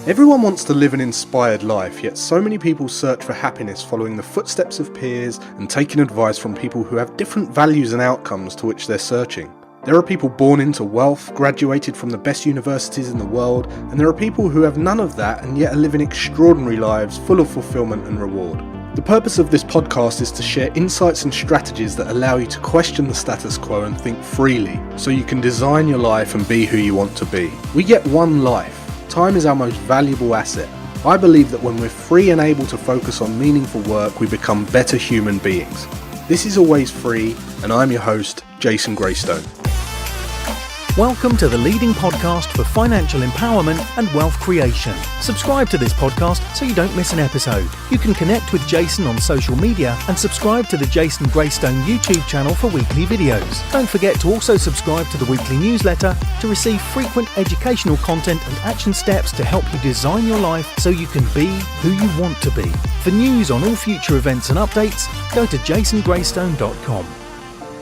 Everyone wants to live an inspired life, yet so many people search for happiness following the footsteps of peers and taking advice from people who have different values and outcomes to which they're searching. There are people born into wealth, graduated from the best universities in the world, and there are people who have none of that and yet are living extraordinary lives full of fulfillment and reward. The purpose of this podcast is to share insights and strategies that allow you to question the status quo and think freely, so you can design your life and be who you want to be. We get one life. Time is our most valuable asset. I believe that when we're free and able to focus on meaningful work, we become better human beings. This is Always Free, and I'm your host, Jason Greystone. Welcome to the leading podcast for financial empowerment and wealth creation. Subscribe to this podcast so you don't miss an episode. You can connect with Jason on social media and subscribe to the Jason Greystone YouTube channel for weekly videos. Don't forget to also subscribe to the weekly newsletter to receive frequent educational content and action steps to help you design your life so you can be who you want to be. For news on all future events and updates, go to jasongreystone.com.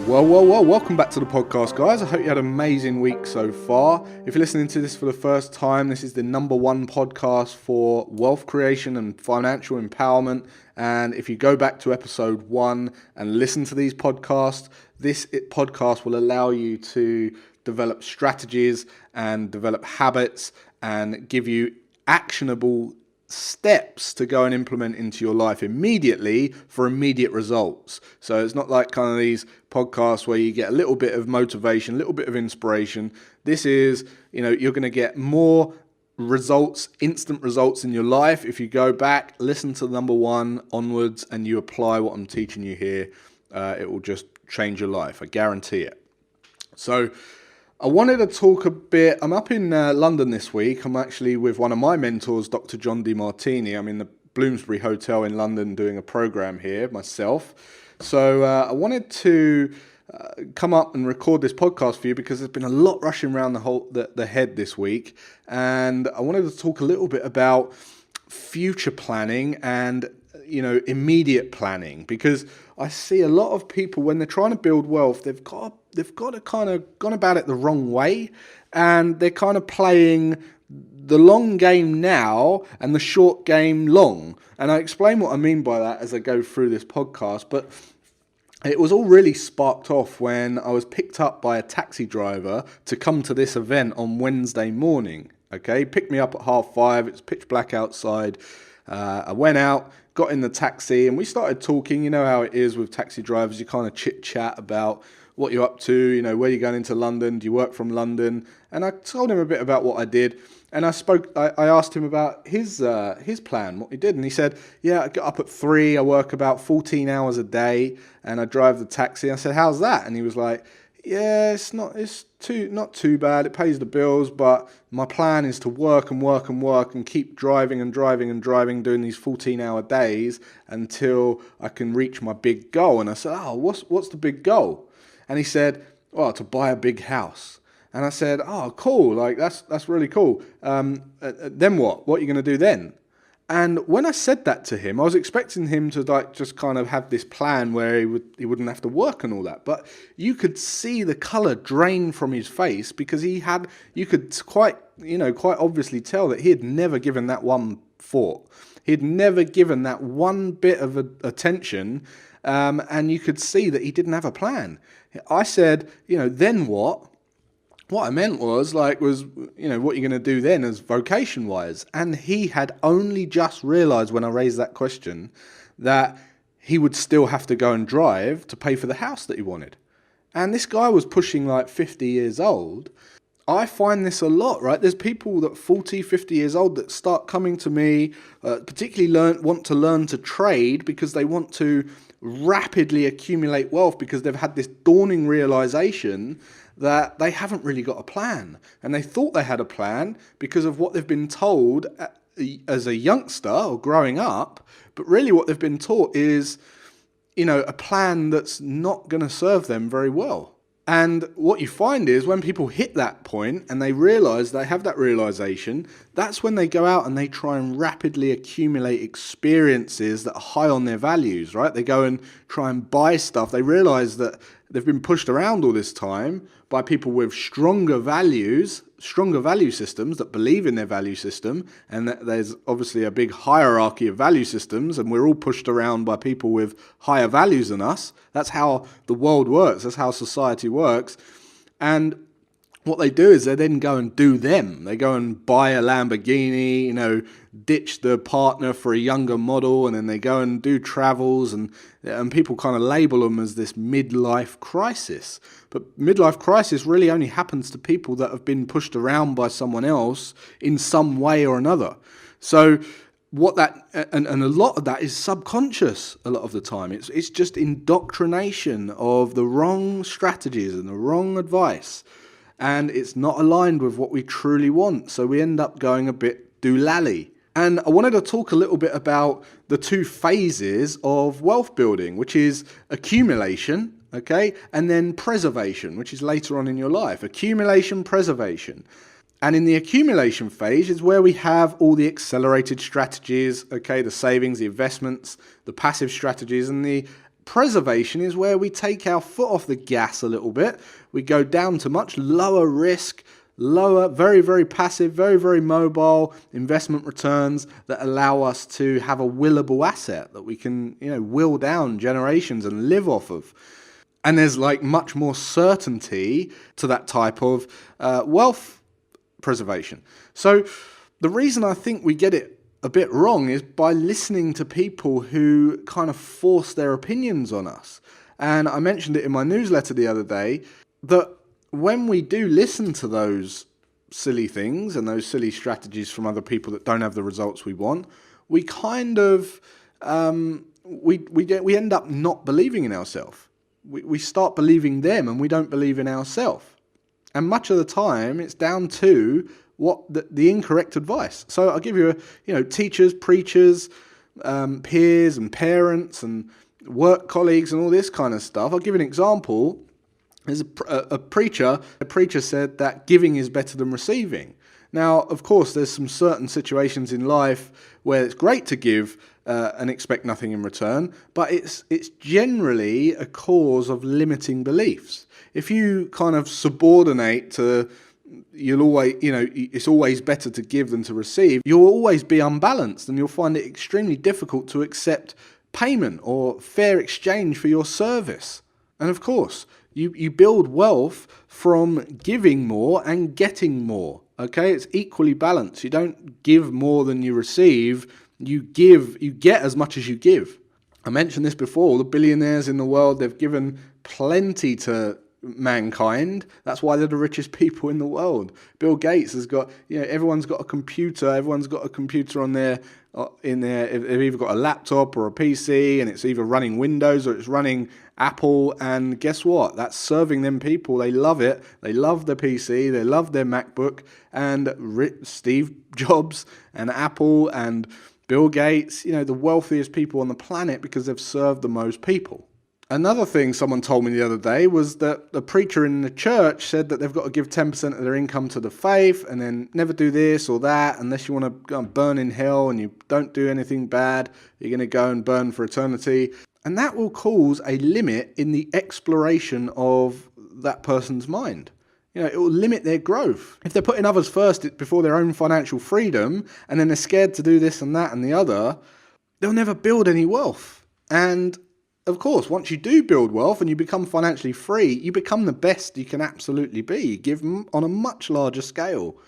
Well, welcome back to the podcast, guys. I hope you had an amazing week so far. If you're listening to this for the first time, this is the number one podcast for wealth creation and financial empowerment. And if you go back to episode 1 and listen to these podcasts, this podcast will allow you to develop strategies and develop habits and give you actionable steps to go and implement into your life immediately for immediate results. So it's not like kind of these podcasts where you get a little bit of motivation, a little bit of inspiration. This is, you're going to get more results, instant results in your life. If you go back, listen to number 1 onwards, and you apply what I'm teaching you here, it will just change your life. I guarantee it. So I wanted to talk a bit. I'm up in London this week. I'm actually with one of my mentors, Dr. John DiMartini. I'm in the Bloomsbury Hotel in London doing a program here myself. So I wanted to come up and record this podcast for you because there's been a lot rushing around the head this week. And I wanted to talk a little bit about future planning and immediate planning, because I see a lot of people when they're trying to build wealth, they've got to kind of gone about it the wrong way, and they're kind of playing the long game now and the short game long. And I explain what I mean by that as I go through this podcast, but it was all really sparked off when I was picked up by a taxi driver to come to this event on Wednesday morning. Okay, picked me up at 5:30. It's pitch black outside. I went out, got in the taxi, and we started talking. You know how it is with taxi drivers. You kind of chit-chat about what you're up to, where you're going into London, do you work from London? And I told him a bit about what I did, and I asked him about his plan, what he did, and he said, yeah, I get up at 3, I work about 14 hours a day, and I drive the taxi. I said, how's that? And he was like, yeah, not too bad. It pays the bills, but my plan is to work and keep driving, doing these 14-hour days until I can reach my big goal. And I said, oh, what's the big goal? And he said, well, to buy a big house. And I said, oh, cool, like that's really cool. Then what? What are you going to do then? And when I said that to him, I was expecting him to just kind of have this plan where he wouldn't have to work and all that. But you could see the colour drain from his face, because you could quite obviously tell that he had never given that one thought. He'd never given that one bit of attention, and you could see that he didn't have a plan. I said, then what? What I meant was what you're going to do then as vocation-wise. And he had only just realised when I raised that question that he would still have to go and drive to pay for the house that he wanted. And this guy was pushing 50 years old. I find this a lot, right? There's people that 40, 50 years old that start coming to me, particularly want to learn to trade because they want to rapidly accumulate wealth, because they've had this dawning realisation that they haven't really got a plan. And they thought they had a plan because of what they've been told as a youngster or growing up. But really what they've been taught is, a plan that's not going to serve them very well. And what you find is when people hit that point and they realize they have that realization, that's when they go out and they try and rapidly accumulate experiences that are high on their values, right? They go and try and buy stuff. They realize that they've been pushed around all this time by people with stronger values stronger value systems that believe in their value system, and that there's obviously a big hierarchy of value systems, and we're all pushed around by people with higher values than us. That's how the world works. That's how society works. And what they do is they then go and do them. They go and buy a Lamborghini, ditch the partner for a younger model, and then they go and do travels, and people kind of label them as this midlife crisis. But midlife crisis really only happens to people that have been pushed around by someone else in some way or another. So and a lot of that is subconscious a lot of the time. It's just indoctrination of the wrong strategies and the wrong advice. And it's not aligned with what we truly want. So we end up going a bit doolally. And I wanted to talk a little bit about the two phases of wealth building, which is accumulation, okay, and then preservation, which is later on in your life. Accumulation, preservation. And in the accumulation phase is where we have all the accelerated strategies, okay, the savings, the investments, the passive strategies, and the preservation is where we take our foot off the gas a little bit. We go down to much lower risk, lower, very, very passive, very, very mobile investment returns that allow us to have a willable asset that we can, will down generations and live off of. And there's much more certainty to that type of wealth preservation. So the reason I think we get it a bit wrong is by listening to people who kind of force their opinions on us. And I mentioned it in my newsletter the other day that when we do listen to those silly things and those silly strategies from other people that don't have the results we want, we kind of we end up not believing in ourselves. We start believing them and we don't believe in ourselves. And much of the time it's down to the incorrect advice. So I'll give you teachers, preachers, peers and parents and work colleagues and all this kind of stuff. I'll give you an example. There's a preacher said that giving is better than receiving. Now, of course, there's some certain situations in life where it's great to give and expect nothing in return, but it's generally a cause of limiting beliefs. If you kind of subordinate to you'll always, it's always better to give than to receive, you'll always be unbalanced and you'll find it extremely difficult to accept payment or fair exchange for your service. And of course, you build wealth from giving more and getting more, okay? It's equally balanced. You don't give more than you receive. You get as much as you give. I mentioned this before, the billionaires in the world, they've given plenty to mankind. That's why they're the richest people in the world. Bill Gates has got, everyone's got a computer. Everyone's got a computer on their, they've either got a laptop or a PC, and it's either running Windows or it's running Apple. And guess what? That's serving them people. They love it. They love the PC. They love their MacBook. And Steve Jobs and Apple and Bill Gates, the wealthiest people on the planet because they've served the most people. Another thing someone told me the other day was that the preacher in the church said that they've got to give 10% of their income to the faith and then never do this or that unless you want to go and burn in hell and you don't do anything bad, you're going to go and burn for eternity. And that will cause a limit in the exploration of that person's mind. It will limit their growth. If they're putting others first before their own financial freedom and then they're scared to do this and that and the other, they'll never build any wealth. And of course, once you do build wealth and you become financially free, you become the best you can absolutely be. You give them on a much larger scale.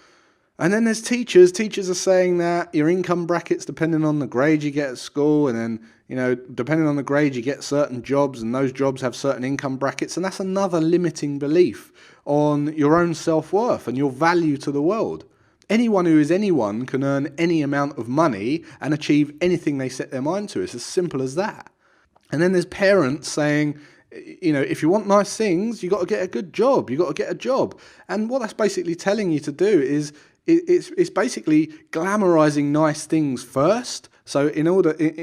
And then there's teachers. Teachers are saying that your income brackets depending on the grade you get at school, and then, depending on the grade you get certain jobs, and those jobs have certain income brackets. And that's another limiting belief on your own self-worth and your value to the world. Anyone who is anyone can earn any amount of money and achieve anything they set their mind to. It's as simple as that. And then there's parents saying, if you want nice things, you got to get a good job. You got to get a job. And what that's basically telling you to do is it's basically glamorizing nice things first. So in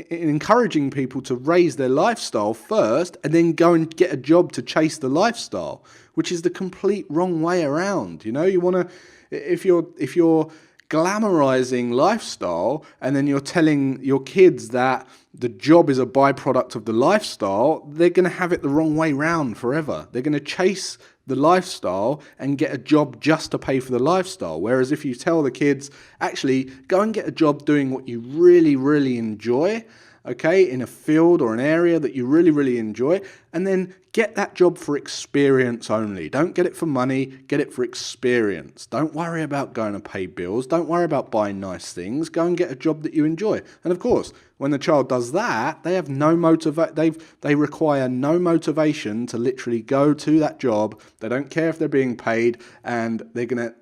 encouraging people to raise their lifestyle first and then go and get a job to chase the lifestyle, which is the complete wrong way around. You want to, if you're glamorizing lifestyle and then you're telling your kids that the job is a byproduct of the lifestyle, they're going to have it the wrong way round forever. They're going to chase the lifestyle and get a job just to pay for the lifestyle. Whereas if you tell the kids, actually, go and get a job doing what you really, really enjoy, okay, in a field or an area that you really, really enjoy, and then get that job for experience only. Don't get it for money, get it for experience. Don't worry about going to pay bills. Don't worry about buying nice things. Go and get a job that you enjoy. And of course, when the child does that, they have no they require no motivation to literally go to that job. They don't care if they're being paid, and they're going to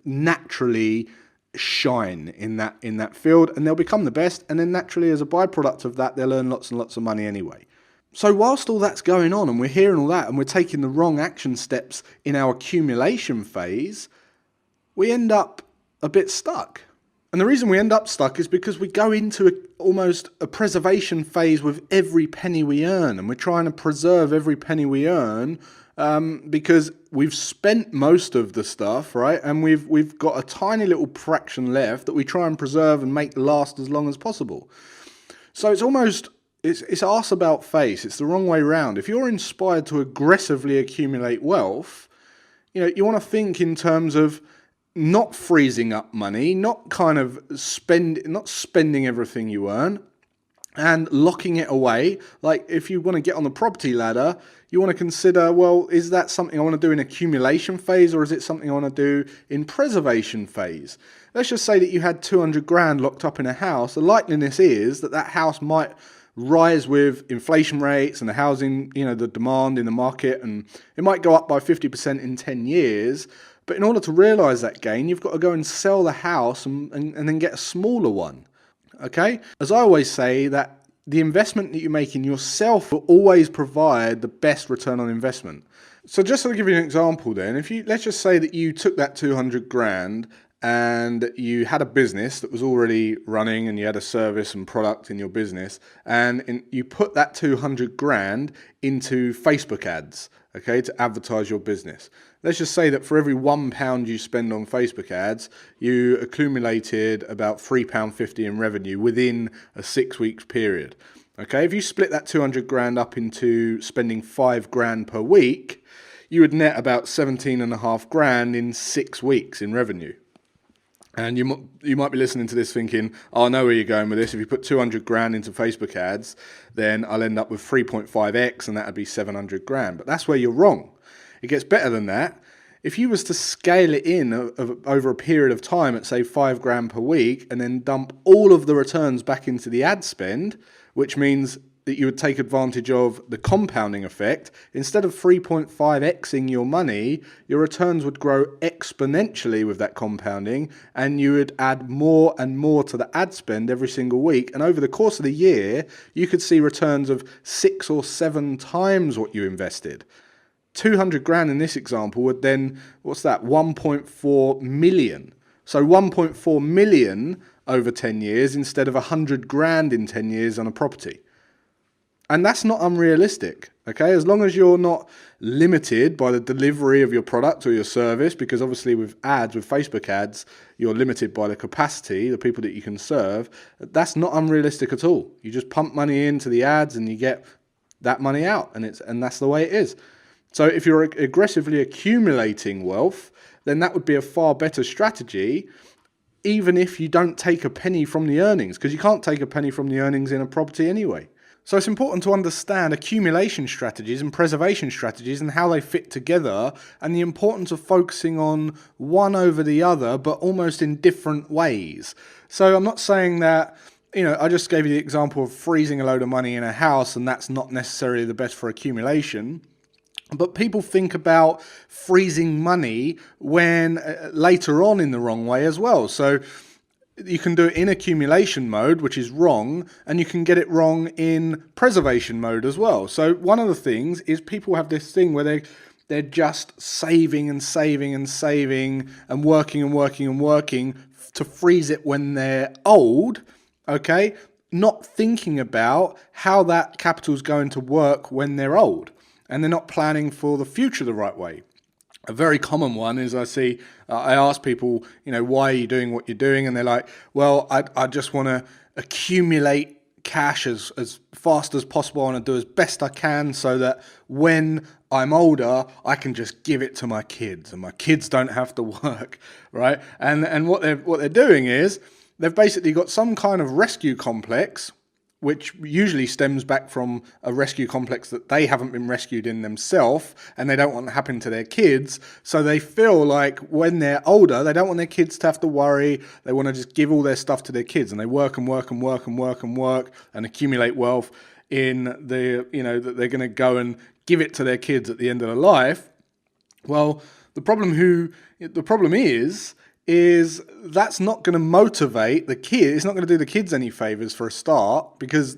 naturally shine in that field, and they'll become the best, and then naturally as a byproduct of that they'll earn lots and lots of money anyway. So whilst all that's going on and we're hearing all that and we're taking the wrong action steps in our accumulation phase, we end up a bit stuck. And the reason we end up stuck is because we go into almost a preservation phase with every penny we earn, and we're trying to preserve every penny we earn because we've spent most of the stuff, right? And we've got a tiny little fraction left that we try and preserve and make last as long as possible. So it's arse about face. It's the wrong way round. If you're inspired to aggressively accumulate wealth, you want to think in terms of not freezing up money, not spending everything you earn, and locking it away. Like if you want to get on the property ladder, you want to consider, well, is that something I want to do in accumulation phase, or is it something I want to do in preservation phase? Let's just say that you had 200 grand locked up in a house. The likeliness is that house might rise with inflation rates and the housing, the demand in the market, and it might go up by 50% in 10 years. But in order to realize that gain, you've got to go and sell the house and then get a smaller one. Okay? As I always say, that the investment that you make in yourself will always provide the best return on investment. So just to give you an example then, let's just say that you took that 200 grand and you had a business that was already running, and you had a service and product in your business, and you put that 200 grand into Facebook ads, okay, to advertise your business. Let's just say that for every £1 you spend on Facebook ads, you accumulated about £3.50 in revenue within a 6 weeks period. Okay, if you split that 200 grand up into spending 5 grand per week, you would net about 17.5 grand in 6 weeks in revenue. And you might be listening to this thinking, oh, I know where you're going with this. If you put 200 grand into Facebook ads, then I'll end up with 3.5x, and that would be 700 grand. But that's where you're wrong. It gets better than that. If you was to scale it in over a period of time at, say, 5 grand per week, and then dump all of the returns back into the ad spend, which means that you would take advantage of the compounding effect, instead of 3.5xing your money, your returns would grow exponentially with that compounding, and you would add more and more to the ad spend every single week. And over the course of the year, you could see returns of 6 or 7 times what you invested. 200 grand in this example would then, 1.4 million. So 1.4 million over 10 years instead of 100 grand in 10 years on a property. And that's not unrealistic, okay? As long as you're not limited by the delivery of your product or your service, because obviously with ads, with Facebook ads, you're limited by the capacity, the people that you can serve. That's not unrealistic at all. You just pump money into the ads and you get that money out, and that's the way it is. So if you're aggressively accumulating wealth, then that would be a far better strategy, even if you don't take a penny from the earnings, because you can't take a penny from the earnings in a property anyway. So it's important to understand accumulation strategies and preservation strategies and how they fit together, and the importance of focusing on one over the other, but almost in different ways. So I'm not saying that, I just gave you the example of freezing a load of money in a house, and that's not necessarily the best for accumulation. But people think about freezing money when later on in the wrong way as well. So you can do it in accumulation mode, which is wrong, and you can get it wrong in preservation mode as well. So one of the things is people have this thing where they're just saving and saving and saving and working and working and working to freeze it when they're old, okay? Not thinking about how that capital is going to work when they're old, and they're not planning for the future the right way. A very common one is I ask people, why are you doing what you're doing? And they're like, well, I just want to accumulate cash as fast as possible. I want to do as best I can so that when I'm older, I can just give it to my kids and my kids don't have to work, right? And what they're doing is they've basically got some kind of rescue complex, which usually stems back from a rescue complex that they haven't been rescued in themselves and they don't want to happen to their kids. So they feel like when they're older, they don't want their kids to have to worry. They want to just give all their stuff to their kids, and they work and work and work and work and work and accumulate wealth in that they're going to go and give it to their kids at the end of their life. Well, the problem is that's not going to motivate the kids. It's not going to do the kids any favors for a start, because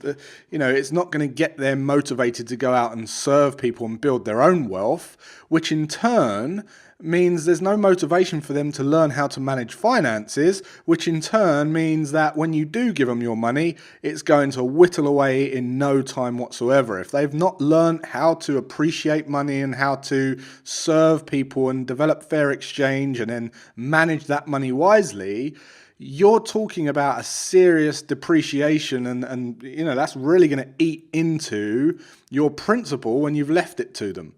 it's not going to get them motivated to go out and serve people and build their own wealth, which in turn means there's no motivation for them to learn how to manage finances, which in turn means that when you do give them your money, it's going to whittle away in no time whatsoever. If they've not learned how to appreciate money and how to serve people and develop fair exchange and then manage that money wisely, you're talking about a serious depreciation, and that's really going to eat into your principal when you've left it to them.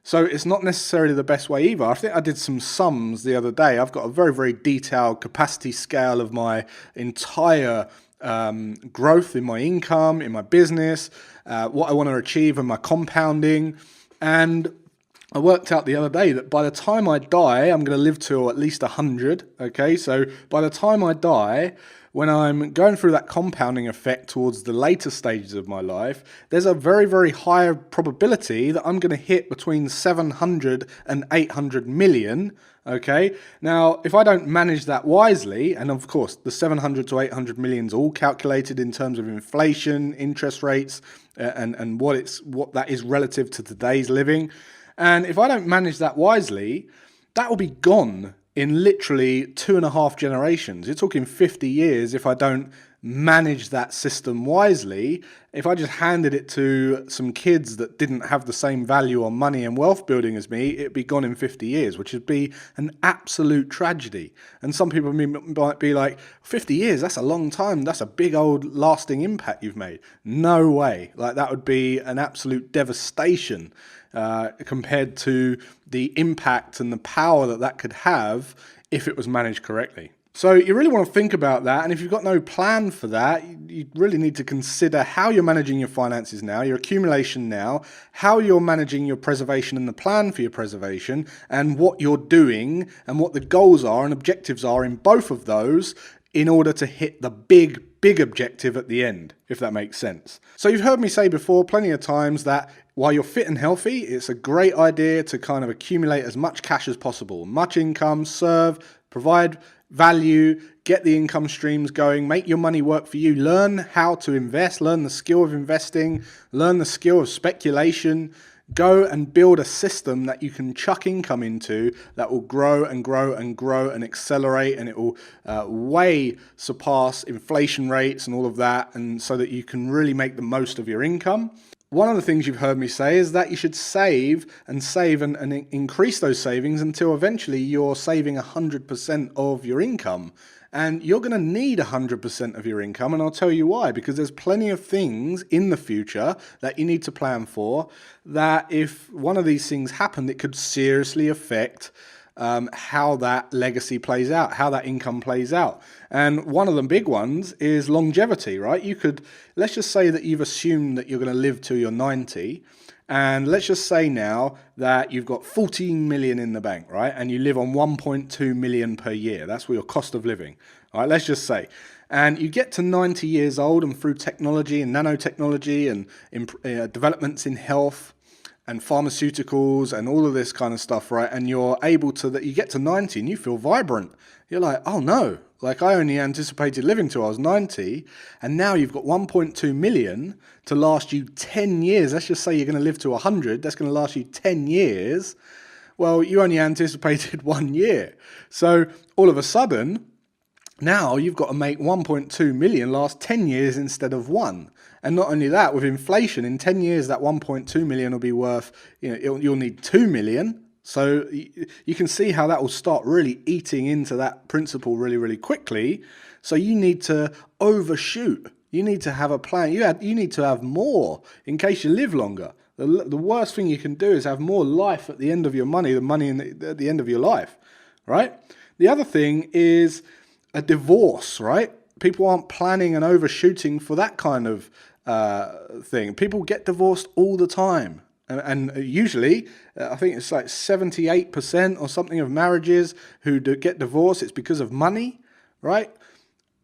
So it's not necessarily the best way either. I think I did some sums the other day. I've got a very, very detailed capacity scale of my entire growth in my income, in my business, what I want to achieve in my compounding. And I worked out the other day that by the time I die, I'm going to live to at least 100. Okay, so by the time I die, when I'm going through that compounding effect towards the later stages of my life, there's a very, very high probability that I'm going to hit between 700 and 800 million. Okay, now if I don't manage that wisely, and of course the 700 to 800 million is all calculated in terms of inflation, interest rates, and what that is relative to today's living. And if I don't manage that wisely, that will be gone in literally 2.5 generations. You're talking 50 years if I don't manage that system wisely. If I just handed it to some kids that didn't have the same value on money and wealth building as me, it'd be gone in 50 years, which would be an absolute tragedy. And some people might be like, 50 years, that's a long time. That's a big old lasting impact you've made. No way. Like, that would be an absolute devastation compared to the impact and the power that could have if it was managed correctly. So you really want to think about that, and if you've got no plan for that, you really need to consider how you're managing your finances now, your accumulation now, how you're managing your preservation and the plan for your preservation, and what you're doing and what the goals are and objectives are in both of those in order to hit the big objective at the end, if that makes sense. So you've heard me say before plenty of times that while you're fit and healthy, it's a great idea to kind of accumulate as much cash as possible, much income, serve, provide value, get the income streams going, make your money work for you, learn how to invest, learn the skill of investing, learn the skill of speculation, go and build a system that you can chuck income into that will grow and grow and grow and accelerate, and it will way surpass inflation rates and all of that, and so that you can really make the most of your income. One of the things you've heard me say is that you should save and increase those savings until eventually you're saving 100% of your income. And you're going to need 100% of your income, and I'll tell you why. Because there's plenty of things in the future that you need to plan for, that if one of these things happened, it could seriously affect how that legacy plays out, how that income plays out. And one of the big ones is longevity, right? Let's just say that you've assumed that you're going to live till you're 90. And let's just say now that you've got 14 million in the bank, right? And you live on 1.2 million per year. That's your cost of living. All right, let's just say. And you get to 90 years old, and through technology and nanotechnology and developments in health and pharmaceuticals and all of this kind of stuff, right? And you're able to, that you get to 90 and you feel vibrant. You're like, oh no, like I only anticipated living till I was 90, and now you've got 1.2 million to last you 10 years. Let's just say you're going to live to 100. That's going to last you 10 years. Well, you only anticipated 1 year. So all of a sudden, now you've got to make 1.2 million last 10 years instead of 1. And not only that, with inflation, in 10 years, that 1.2 million will be worth, you'll need 2 million. So you can see how that will start really eating into that principle really, really quickly. So you need to overshoot. You need to have a plan. You need to have more in case you live longer. The worst thing you can do is have more life at the end of your money than money at the end of your life, right? The other thing is a divorce, right? People aren't planning and overshooting for that kind of thing. People get divorced all the time. And usually, I think it's like 78% or something of marriages who get divorced, it's because of money, right?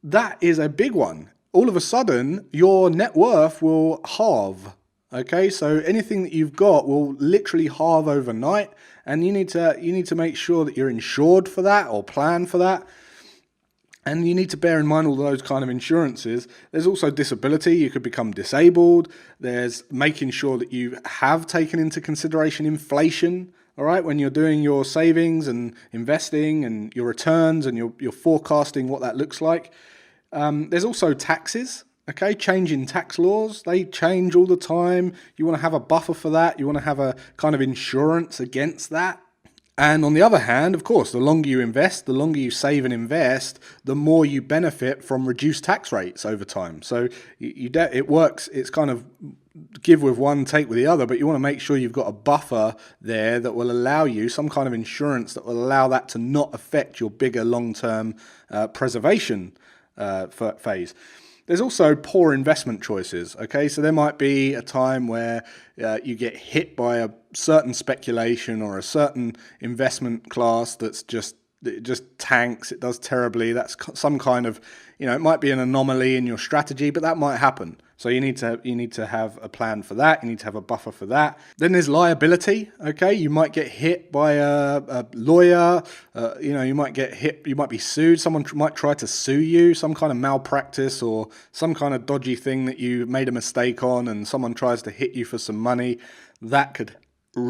That is a big one. All of a sudden, your net worth will halve, okay? So anything that you've got will literally halve overnight, and you need to make sure that you're insured for that or plan for that. And you need to bear in mind all those kind of insurances. There's also disability. You could become disabled. There's making sure that you have taken into consideration inflation, all right, when you're doing your savings and investing and your returns and you're forecasting what that looks like. There's also taxes, okay, changing tax laws. They change all the time. You want to have a buffer for that. You want to have a kind of insurance against that. And on the other hand, of course, the longer you invest, the longer you save and invest, the more you benefit from reduced tax rates over time. So it works. It's kind of give with one, take with the other, but you want to make sure you've got a buffer there that will allow you some kind of insurance that will allow that to not affect your bigger long-term preservation phase. There's also poor investment choices, okay? So there might be a time where you get hit by a certain speculation or a certain investment class it just tanks, it does terribly. That's some kind of, it might be an anomaly in your strategy, but that might happen. So you need to have a plan for that. You need to have a buffer for that. Then there's liability. Okay, you might get hit by a lawyer. You might get hit. You might be sued. Someone might try to sue you. Some kind of malpractice or some kind of dodgy thing that you made a mistake on, and someone tries to hit you for some money. That could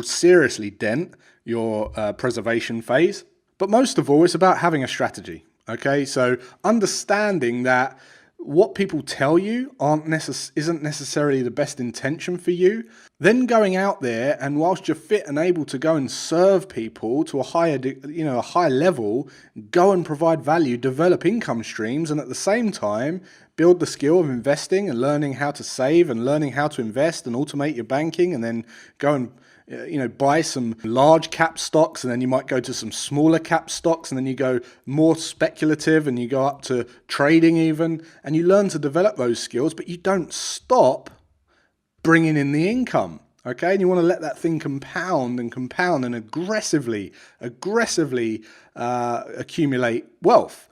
seriously dent your preservation phase. But most of all, it's about having a strategy. Okay, so understanding that what people tell you isn't necessarily the best intention for you. Then going out there and whilst you're fit and able to go and serve people to a high level, go and provide value, develop income streams, and at the same time build the skill of investing and learning how to save and learning how to invest and automate your banking, and then go and buy some large cap stocks, and then you might go to some smaller cap stocks, and then you go more speculative and you go up to trading even, and you learn to develop those skills, but you don't stop bringing in the income, okay? And you want to let that thing compound and aggressively accumulate wealth.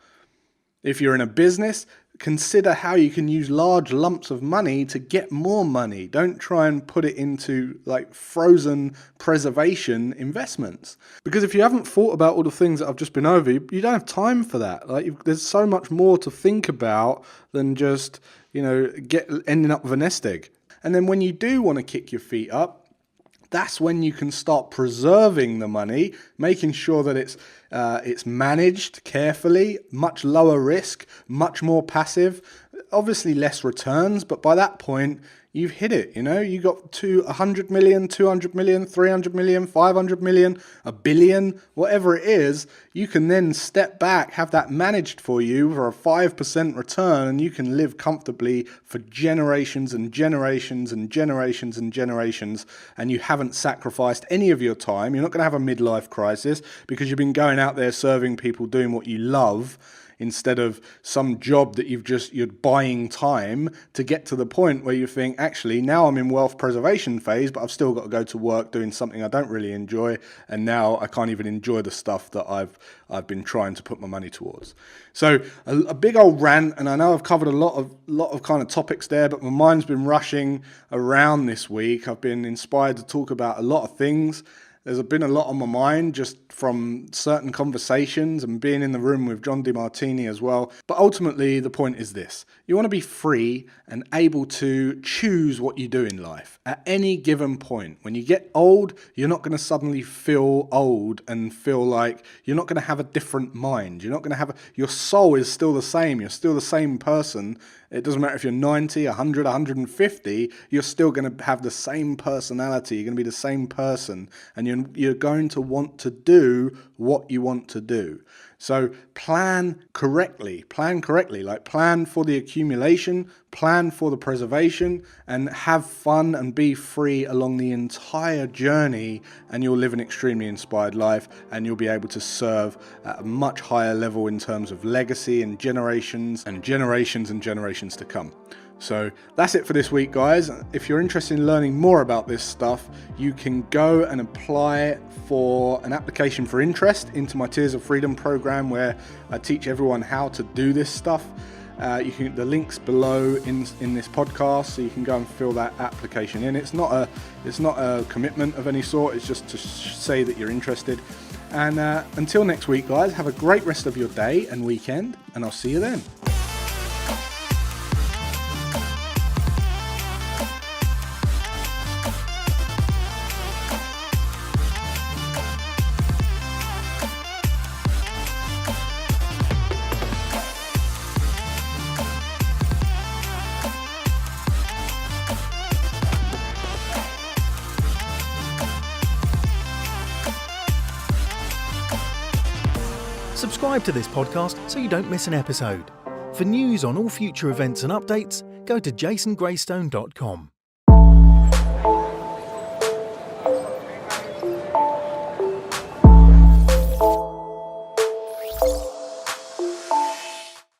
If you're in a business, consider how you can use large lumps of money to get more money. Don't try and put it into like frozen preservation investments. Because if you haven't thought about all the things that I've just been over, you don't have time for that. There's so much more to think about than just, ending up with a nest egg. And then when you do want to kick your feet up, that's when you can start preserving the money, making sure that it's managed carefully, much lower risk, much more passive, obviously less returns, but by that point, you've hit it, you got to 100 million, 200 million, 300 million, 500 million, a billion, whatever it is, you can then step back, have that managed for you for a 5% return, and you can live comfortably for generations and generations and generations and generations, and you haven't sacrificed any of your time. You're not going to have a midlife crisis because you've been going out there serving people, doing what you love, instead of some job that you're buying time to get to the point where you think, actually, now I'm in wealth preservation phase, but I've still got to go to work doing something I don't really enjoy, and now I can't even enjoy the stuff that I've been trying to put my money towards. So a big old rant, and I know I've covered a lot of kind of topics there, but my mind's been rushing around this week. I've been inspired to talk about a lot of things. There's been a lot on my mind just from certain conversations and being in the room with John DeMartini as well. But ultimately, the point is this. You want to be free and able to choose what you do in life at any given point. When you get old, you're not going to suddenly feel old and feel like you're not going to have a different mind. You're not going to have your soul is still the same. You're still the same person. It doesn't matter if you're 90, 100, 150, you're still going to have the same personality. You're going to be the same person, and you're going to want to do what you want to do. So plan correctly, like plan for the accumulation, plan for the preservation, and have fun and be free along the entire journey, and you'll live an extremely inspired life, and you'll be able to serve at a much higher level in terms of legacy and generations to come. So that's it for this week, guys. If you're interested in learning more about this stuff, you can go and apply for an application for interest into my Tiers of Freedom program, where I teach everyone how to do this stuff. The link's below in this podcast, so you can go and fill that application in. It's not a commitment of any sort. It's just to say that you're interested. And until next week, guys, have a great rest of your day and weekend, and I'll see you then. Subscribe to this podcast so you don't miss an episode. For news on all future events and updates, go to jasongreystone.com.